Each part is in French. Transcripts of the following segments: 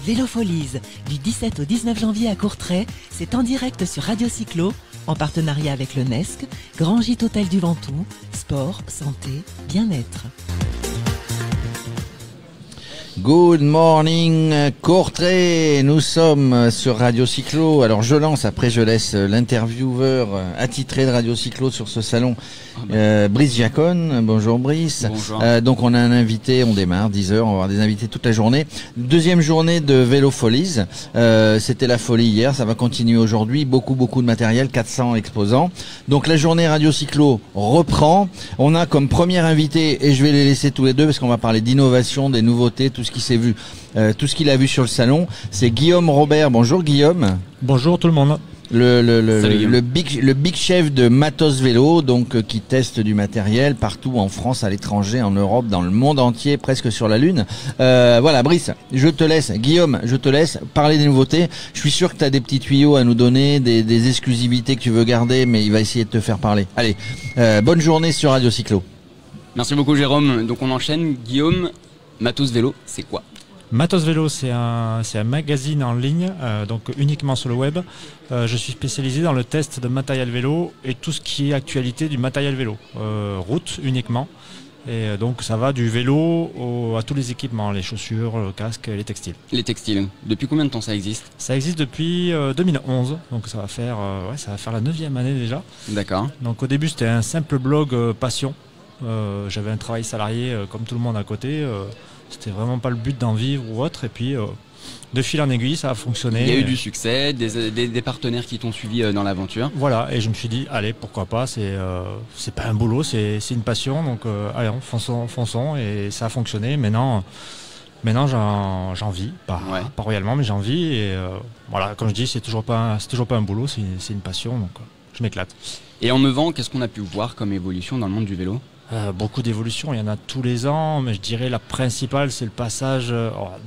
Vélofolies, du 17 au 19 janvier à Courtrai, c'est en direct sur Radio Cyclo, en partenariat avec le NESC, Grand Gîte Hôtel du Ventoux, sport, santé, bien-être. Good morning Courtrai, nous sommes sur Radio Cyclo. Alors je lance, après je laisse l'intervieweur attitré de Radio Cyclo sur ce salon, Brice Giacone. Bonjour Brice. Bonjour. Donc on a un invité, on démarre 10h, on va avoir des invités toute la journée. Deuxième journée de Vélofolies, c'était la folie hier, ça va continuer aujourd'hui, beaucoup de matériel, 400 exposants. Donc la journée Radio Cyclo reprend. On a comme premier invité, et je vais les laisser tous les deux parce qu'on va parler d'innovation, des nouveautés, tout ce qui s'est vu, tout ce qu'il a vu sur le salon, c'est Guillaume Robert. Bonjour Guillaume. Bonjour tout le monde. Le big chef de Matos Vélo, donc qui teste du matériel partout en France, à l'étranger, en Europe, dans le monde entier, presque sur la Lune. Voilà, Brice, je te laisse. Guillaume, je te laisse parler des nouveautés. Je suis sûr que tu as des petits tuyaux à nous donner, des exclusivités que tu veux garder, mais il va essayer de te faire parler. Allez, bonne journée sur Radio Cyclo. Merci beaucoup Jérôme. Donc on enchaîne. Guillaume, Matos Vélo, c'est quoi? Matos Vélo, c'est un magazine en ligne, donc uniquement sur le web. Je suis spécialisé dans le test de matériel vélo et tout ce qui est actualité du matériel vélo, route uniquement. Et donc ça va du vélo à tous les équipements, les chaussures, le casque, les textiles. Les textiles. Depuis combien de temps ça existe? Ça existe depuis 2011, donc ça va faire la 9e année déjà. D'accord. Donc au début c'était un simple blog passion. J'avais un travail salarié comme tout le monde à côté. C'était vraiment pas le but d'en vivre ou autre. Et puis de fil en aiguille, ça a fonctionné. Il y a eu du succès, des partenaires qui t'ont suivi dans l'aventure. Voilà, et je me suis dit, allez, pourquoi pas, c'est pas un boulot, c'est une passion. Donc allez, fonçons, et ça a fonctionné. Maintenant j'en vis, pas royalement, mais j'en vis. Et voilà, comme je dis, c'est toujours pas un boulot, c'est une passion. Donc je m'éclate. Et en 9 ans, qu'est-ce qu'on a pu voir comme évolution dans le monde du vélo? Beaucoup d'évolutions, il y en a tous les ans, mais je dirais la principale, c'est le passage,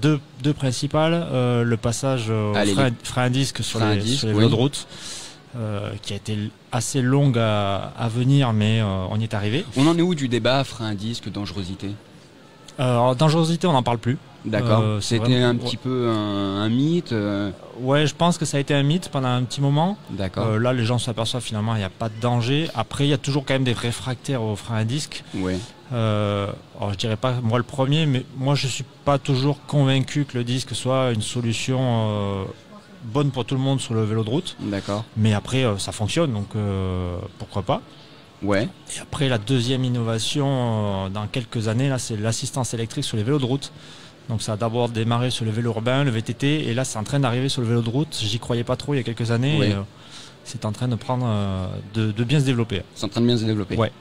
deux principales, le passage frein à disque sur les vélos de route, qui a été assez longue à venir, mais on y est arrivé. On en est où du débat frein à disque, dangerosité? Dangerosité, on n'en parle plus. D'accord. C'était un petit peu un mythe. Ouais, je pense que ça a été un mythe pendant un petit moment. D'accord. Là, les gens s'aperçoivent finalement il n'y a pas de danger. Après, il y a toujours quand même des réfractaires au frein à disque. Ouais. Alors, je dirais pas moi le premier, mais moi je suis pas toujours convaincu que le disque soit une solution bonne pour tout le monde sur le vélo de route. D'accord. Mais après, ça fonctionne, donc pourquoi pas. Ouais. Et après, la deuxième innovation dans quelques années, là, c'est l'assistance électrique sur les vélos de route. Donc ça a d'abord démarré sur le vélo urbain, le VTT, et là c'est en train d'arriver sur le vélo de route. J'y croyais pas trop il y a quelques années. Oui. Et, c'est en train de prendre, de bien se développer. C'est en train de bien se développer. Ouais.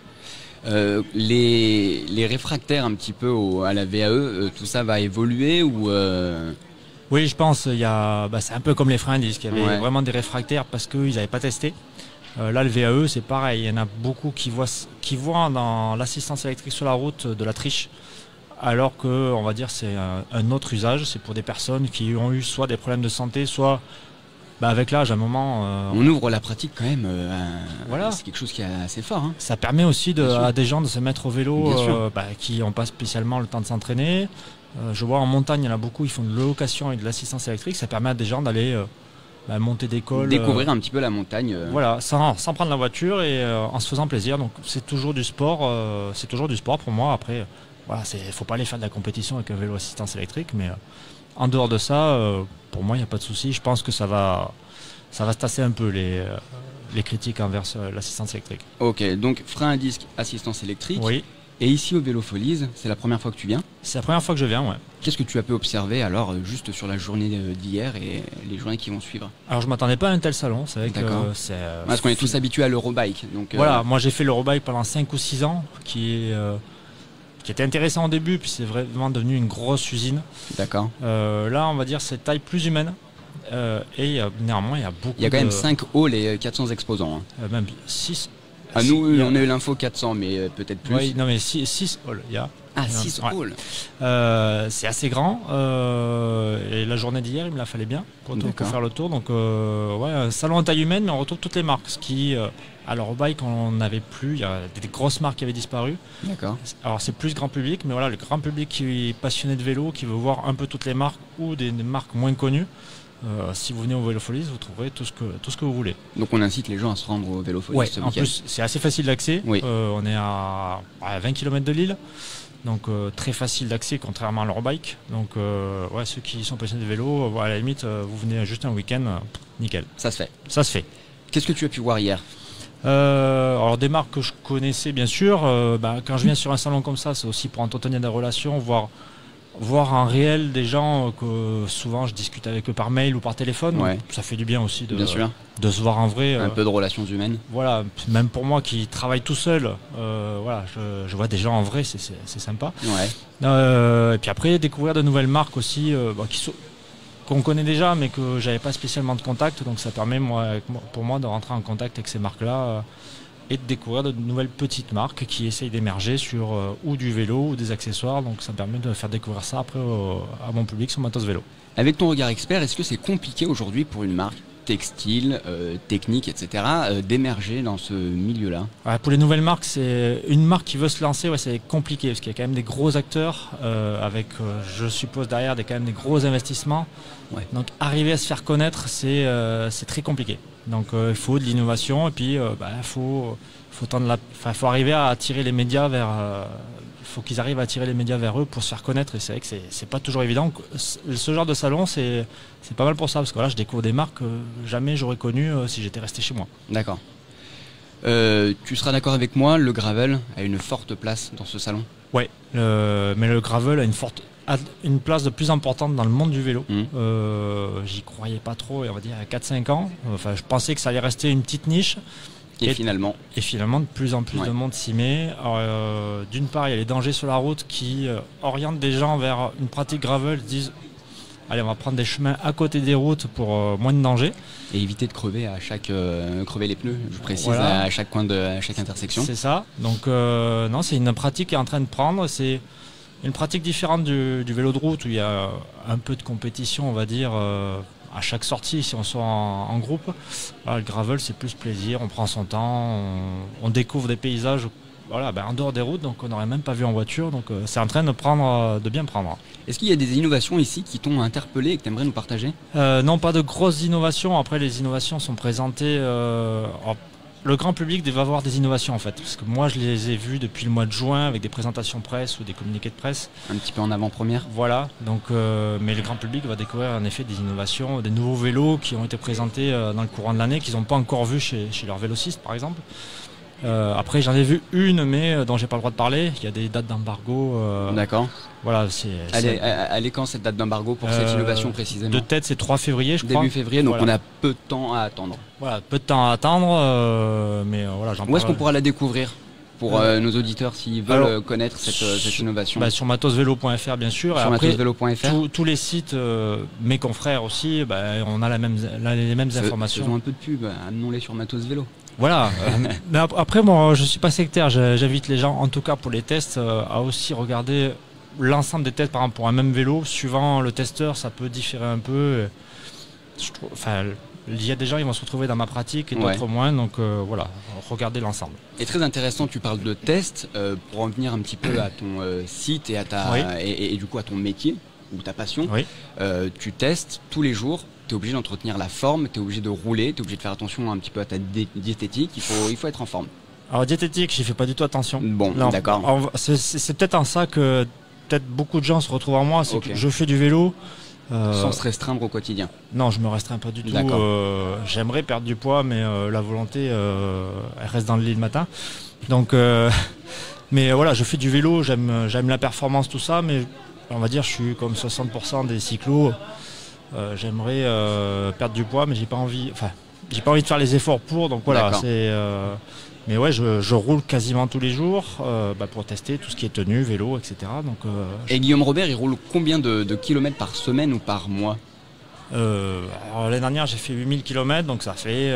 Les réfractaires un petit peu à la VAE, tout ça va évoluer ou Oui, je pense. C'est un peu comme les freins à disque. Il y avait vraiment des réfractaires parce qu'ils n'avaient pas testé. Là, le VAE, c'est pareil. Il y en a beaucoup qui voient dans l'assistance électrique sur la route de la triche. Alors que, on va dire, c'est un autre usage. C'est pour des personnes qui ont eu soit des problèmes de santé, soit avec l'âge, à un moment... On ouvre la pratique quand même. Voilà. C'est quelque chose qui est assez fort. Hein. Ça permet aussi à des gens de se mettre au vélo qui n'ont pas spécialement le temps de s'entraîner. Je vois en montagne, il y en a beaucoup, ils font de l'allocation et de l'assistance électrique. Ça permet à des gens d'aller monter des cols. Découvrir un petit peu la montagne. Voilà, sans prendre la voiture et en se faisant plaisir. Donc c'est toujours du sport. C'est toujours du sport pour moi. Après... Voilà, faut pas aller faire de la compétition avec un vélo assistance électrique, mais en dehors de ça, pour moi, il n'y a pas de souci. Je pense que ça va se tasser un peu les critiques envers l'assistance électrique. Ok, donc frein à disque, assistance électrique. Oui. Et ici au Vélofolies, c'est la première fois que tu viens? C'est la première fois que je viens, ouais. Qu'est-ce que tu as pu observer alors juste sur la journée d'hier et les journées qui vont suivre? Alors je m'attendais pas à un tel salon, c'est vrai que c'est... Parce qu'on est tous habitués à l'Eurobike. Donc, voilà, moi j'ai fait l'Eurobike pendant 5 ou 6 ans, qui était intéressant au début, puis c'est vraiment devenu une grosse usine. D'accord. Là, on va dire c'est taille plus humaine. Et néanmoins, il y a beaucoup. Il y a quand même 5 halls et 400 exposants. Même 6. Ah, nous, on a eu l'info 400, mais peut-être plus. Oui, non mais 6 halls, il y a. Ah, 6 halls. C'est assez grand. Et la journée d'hier, il me la fallait bien pour faire le tour. Donc, un salon à taille humaine, mais on retrouve toutes les marques. Ce qui, à l'Eurobike, on n'avait plus. Il y a des grosses marques qui avaient disparu. D'accord. Alors, c'est plus grand public, mais voilà, le grand public qui est passionné de vélo, qui veut voir un peu toutes les marques ou des marques moins connues. Si vous venez au Vélofolies, vous trouverez tout ce que vous voulez. Donc on incite les gens à se rendre au Vélofolies ce week-end. En plus, c'est assez facile d'accès. Oui. On est à 20 km de Lille. Donc très facile d'accès contrairement à l'Eurobike. Donc ceux qui sont passionnés de vélo, à la limite, vous venez juste un week-end, nickel. Ça se fait. Ça se fait. Qu'est-ce que tu as pu voir hier ? Alors des marques que je connaissais bien sûr. Quand je viens sur un salon comme ça, c'est aussi pour entretenir des relations, voir en réel des gens que souvent je discute avec eux par mail ou par téléphone. Ouais. Ça fait du bien aussi bien sûr. De se voir en vrai. Un peu de relations humaines. Voilà, même pour moi qui travaille tout seul, je vois des gens en vrai, c'est sympa. Ouais. Et puis après, découvrir de nouvelles marques aussi qu'on connaît déjà mais que j'avais pas spécialement de contact. Donc ça permet pour moi de rentrer en contact avec ces marques-là. Et de découvrir de nouvelles petites marques qui essayent d'émerger sur ou du vélo ou des accessoires. Donc ça me permet de faire découvrir ça après à mon public sur Matos Vélo. Avec ton regard expert, est-ce que c'est compliqué aujourd'hui pour une marque textile, technique, etc., d'émerger dans ce milieu-là ? Pour les nouvelles marques, c'est une marque qui veut se lancer, c'est compliqué parce qu'il y a quand même des gros acteurs avec, je suppose, derrière quand même des gros investissements. Ouais. Donc arriver à se faire connaître, c'est très compliqué. Donc il faut de l'innovation et puis faut arriver à attirer les médias vers. Faut qu'ils arrivent à attirer les médias vers eux pour se faire connaître et c'est vrai que c'est pas toujours évident. Ce genre de salon, c'est pas mal pour ça parce que là, je découvre des marques que jamais j'aurais connues si j'étais resté chez moi. D'accord. Tu seras d'accord avec moi, le gravel a une forte place dans ce salon. Ouais, mais le gravel a une place de plus importante dans le monde du vélo. J'y croyais pas trop, on va dire, il y a 4-5 ans. Enfin, je pensais que ça allait rester une petite niche. Et finalement, de plus en plus de monde s'y met. D'une part, il y a les dangers sur la route qui orientent des gens vers une pratique gravel, se disent allez, on va prendre des chemins à côté des routes pour moins de danger. Et éviter de crever à crever les pneus, je précise, à chaque coin à chaque intersection. C'est ça. Donc non, c'est une pratique qui est en train de prendre. C'est une pratique différente du vélo de route où il y a un peu de compétition, on va dire. À chaque sortie, si on sort en groupe, le gravel c'est plus plaisir, on prend son temps, on découvre des paysages en dehors des routes, donc on n'aurait même pas vu en voiture, donc c'est en train de bien prendre. Est-ce qu'il y a des innovations ici qui t'ont interpellé et que tu aimerais nous partager ? Non, pas de grosses innovations, après les innovations sont présentées... Le grand public va avoir des innovations en fait, parce que moi je les ai vues depuis le mois de juin avec des présentations presse ou des communiqués de presse. Un petit peu en avant-première. Voilà, donc, mais le grand public va découvrir en effet des innovations, des nouveaux vélos qui ont été présentés dans le courant de l'année, qu'ils n'ont pas encore vus chez leurs vélocistes par exemple. Après j'en ai vu une mais dont j'ai pas le droit de parler, il y a des dates d'embargo. D'accord. Voilà, elle est quand cette date d'embargo pour cette innovation précisément ? De tête c'est 3 février je crois. Début février, donc on a peu de temps à attendre. Voilà, peu de temps à attendre, mais voilà, j'en parle. Où est-ce qu'on pourra la découvrir pour nos auditeurs s'ils veulent connaître cette innovation ? Sur matosvelo.fr bien sûr. Sur matosvelo.fr. Tous les sites, mes confrères aussi, on a les mêmes informations. Faisons un peu de pub, amenons-les sur Matos Vélo. Voilà. Mais après, moi, je suis pas sectaire. J'invite les gens, en tout cas pour les tests, à aussi regarder l'ensemble des tests, par exemple pour un même vélo. Suivant le testeur, ça peut différer un peu. Il y a des gens qui vont se retrouver dans ma pratique et d'autres moins. Donc voilà, regardez l'ensemble. Et très intéressant, tu parles de tests. Pour en venir un petit peu à ton site et et du coup à ton métier ou ta passion. Oui. Tu testes tous les jours. Tu es obligé d'entretenir la forme, tu es obligé de rouler, tu es obligé de faire attention un petit peu à ta diététique, il faut être en forme. Alors diététique, j'y fais pas du tout attention. Bon, d'accord. C'est peut-être en ça que peut-être beaucoup de gens se retrouvent en moi, c'est que je fais du vélo. Sans se restreindre au quotidien. Non, je me restreins pas du tout. J'aimerais perdre du poids, mais la volonté, elle reste dans le lit le matin. Donc, mais voilà, je fais du vélo, j'aime la performance, tout ça, mais on va dire, je suis comme 60% des cyclos. J'aimerais perdre du poids, mais j'ai pas envie de faire les efforts pour. Donc voilà, mais ouais, je roule quasiment tous les jours pour tester tout ce qui est tenue, vélo, etc. Donc, Et Guillaume Robert, il roule combien de kilomètres par semaine ou par mois ? L'année dernière, j'ai fait 8000 km, donc ça fait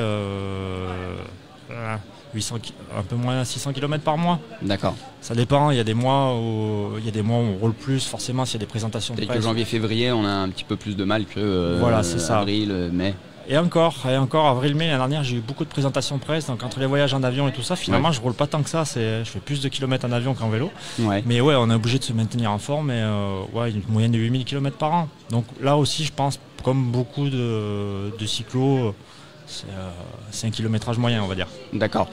un peu moins 600 km par mois. D'accord. Ça dépend, il y a des mois où on roule plus, forcément s'il y a des présentations de Peut-être presse. que janvier-février, on a un petit peu plus de mal que voilà, c'est ça. avril, mai. Et encore, avril-mai, l'année dernière, j'ai eu beaucoup de présentations de presse. Donc entre les voyages en avion et tout ça, finalement, je roule pas tant que ça. Je fais plus de kilomètres en avion qu'en vélo. Ouais. Mais ouais, on est obligé de se maintenir en forme. Et une moyenne de 8000 km par an. Donc là aussi, je pense, comme beaucoup de cyclos, c'est un kilométrage moyen, on va dire. D'accord.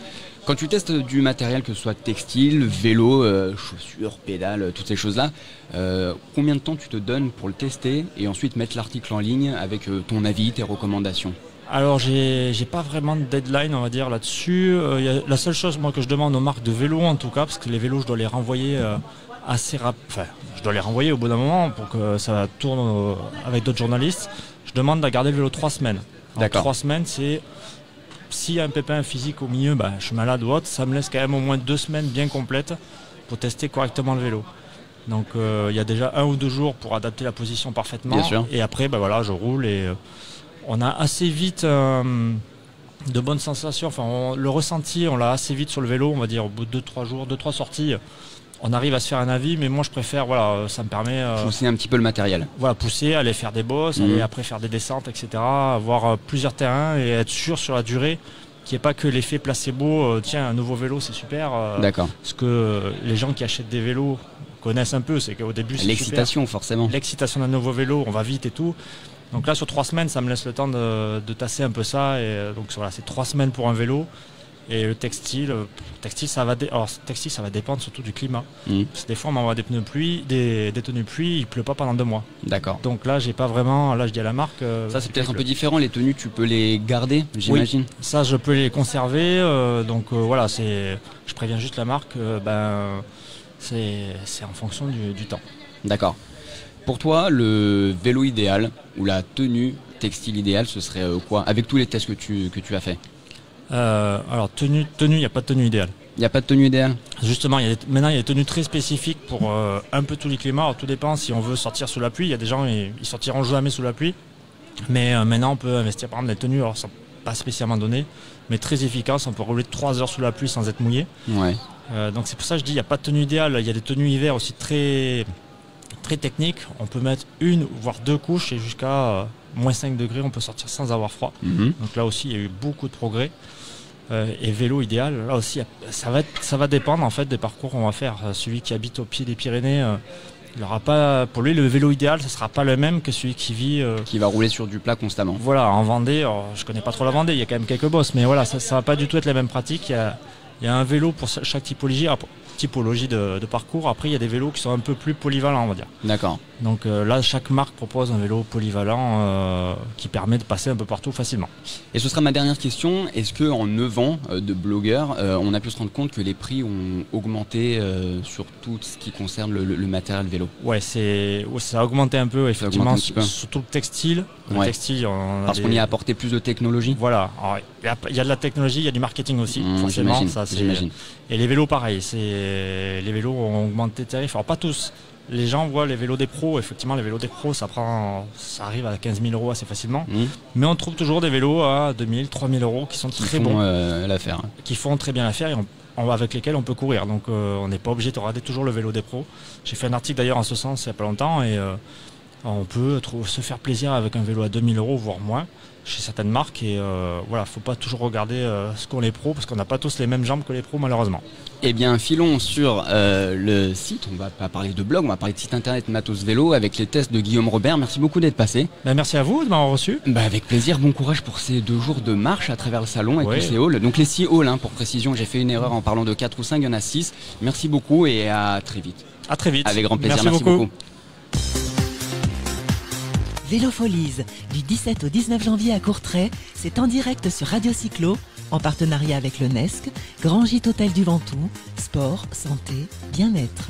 Quand tu testes du matériel, que ce soit textile, vélo, chaussures, pédales, toutes ces choses-là, combien de temps tu te donnes pour le tester et ensuite mettre l'article en ligne avec ton avis, tes recommandations? Alors j'ai pas vraiment de deadline, on va dire, là-dessus. La seule chose moi que je demande aux marques de vélo, en tout cas, parce que les vélos je dois les renvoyer assez rapidement. Enfin, je dois les renvoyer au bout d'un moment pour que ça tourne avec d'autres journalistes. Je demande de garder le vélo 3 semaines. D'accord. 3 semaines, c'est s'il y a un pépin physique au milieu, je suis malade ou autre, ça me laisse quand même au moins 2 semaines bien complètes pour tester correctement le vélo. Donc il y a déjà 1 ou 2 jours pour adapter la position parfaitement. Bien sûr. Et après, je roule et on a assez vite de bonnes sensations. Enfin, le ressenti, on l'a assez vite sur le vélo, on va dire au bout de 2-3 jours, 2-3 sorties. On arrive à se faire un avis, mais moi je préfère, ça me permet... pousser un petit peu le matériel. Voilà, pousser, aller faire des bosses, aller après faire des descentes, etc. Avoir plusieurs terrains et être sûr sur la durée qu'il n'y ait pas que l'effet placebo, tiens, un nouveau vélo c'est super. D'accord. Ce que les gens qui achètent des vélos connaissent un peu, c'est qu'au début c'est l'excitation, forcément. L'excitation d'un nouveau vélo, on va vite et tout. Donc là sur 3 semaines, ça me laisse le temps de tasser un peu ça. Et donc voilà, c'est 3 semaines pour un vélo. Et le textile, ça va dépendre surtout du climat. Parce que des fois, on m'envoie des pneus pluie, des tenues pluie, il pleut pas pendant 2 mois. D'accord. Donc là, j'ai pas vraiment. Là, je dis à la marque. Ça, c'est peut-être un peu différent. Les tenues, tu peux les garder, j'imagine. Oui, ça, je peux les conserver. Voilà, je préviens juste la marque. C'est en fonction du temps. D'accord. Pour toi, le vélo idéal ou la tenue textile idéale, ce serait quoi? Avec tous les tests que tu as fait. Alors tenue, il n'y a pas de tenue idéale. Il n'y a pas de tenue idéale? Justement, maintenant il y a des tenues très spécifiques pour un peu tous les climats. Alors, tout dépend si on veut sortir sous la pluie. Il y a des gens ils sortiront jamais sous la pluie. Mais maintenant on peut investir par exemple des tenues, alors ça pas spécialement donné, mais très efficaces. On peut rouler 3 heures sous la pluie sans être mouillé. Ouais. Donc c'est pour ça que je dis il n'y a pas de tenue idéale. Il y a des tenues hiver aussi très, très techniques. On peut mettre 1 voire 2 couches et jusqu'à moins 5 degrés, on peut sortir sans avoir froid. Donc là aussi il y a eu beaucoup de progrès. Et vélo idéal, là aussi ça va dépendre en fait des parcours qu'on va faire. Celui qui habite au pied des Pyrénées, il aura pas, pour lui le vélo idéal ce sera pas le même que celui qui va rouler sur du plat constamment. Voilà, en Vendée, alors, je connais pas trop la Vendée, il y a quand même quelques bosses, mais voilà, ça va pas du tout être la même pratique. Il y a un vélo pour chaque typologie de parcours. Après, il y a des vélos qui sont un peu plus polyvalents, on va dire. D'accord. Donc là, chaque marque propose un vélo polyvalent qui permet de passer un peu partout facilement. Et ce sera ma dernière question. Est-ce qu'en 9 ans de blogueur, on a pu se rendre compte que les prix ont augmenté sur tout ce qui concerne le matériel vélo? Ouais, ça a augmenté un peu, effectivement, surtout le textile. Ouais. Le textile, parce qu'on y a apporté plus de technologie. Voilà. Il y a de la technologie, il y a du marketing aussi, forcément. J'imagine. Et les vélos, pareil. Les vélos ont augmenté de tarif. Alors pas tous. Les gens voient les vélos des pros. Effectivement, les vélos des pros, ça arrive à 15 000 € assez facilement. Mais on trouve toujours des vélos à 2 000, 3 000 € qui sont très bons. L'affaire. Qui font très bien l'affaire et avec lesquels on peut courir. Donc on n'est pas obligé de regarder toujours le vélo des pros. J'ai fait un article d'ailleurs en ce sens il n'y a pas longtemps et on peut se faire plaisir avec un vélo à 2 000 €, voire moins, chez certaines marques. Et voilà, faut pas toujours regarder ce qu'ont les pros parce qu'on n'a pas tous les mêmes jambes que les pros malheureusement. Eh bien, filons sur le site. On va pas parler de blog, on va parler de site internet Matos Vélo avec les tests de Guillaume Robert. Merci beaucoup d'être passé. Merci à vous de m'avoir reçu. Avec plaisir. Bon courage pour ces 2 jours de marche à travers le salon avec tous ces halls. Donc les 6 halls, pour précision, j'ai fait une erreur en parlant de 4 ou 5, il y en a 6. Merci beaucoup et à très vite. À très vite. Avec grand plaisir. Merci beaucoup. Vélofolies, du 17 au 19 janvier à Courtrai, c'est en direct sur Radio Cyclo, en partenariat avec le NESC, Grand Gîte Hôtel du Ventoux, sport, santé, bien-être.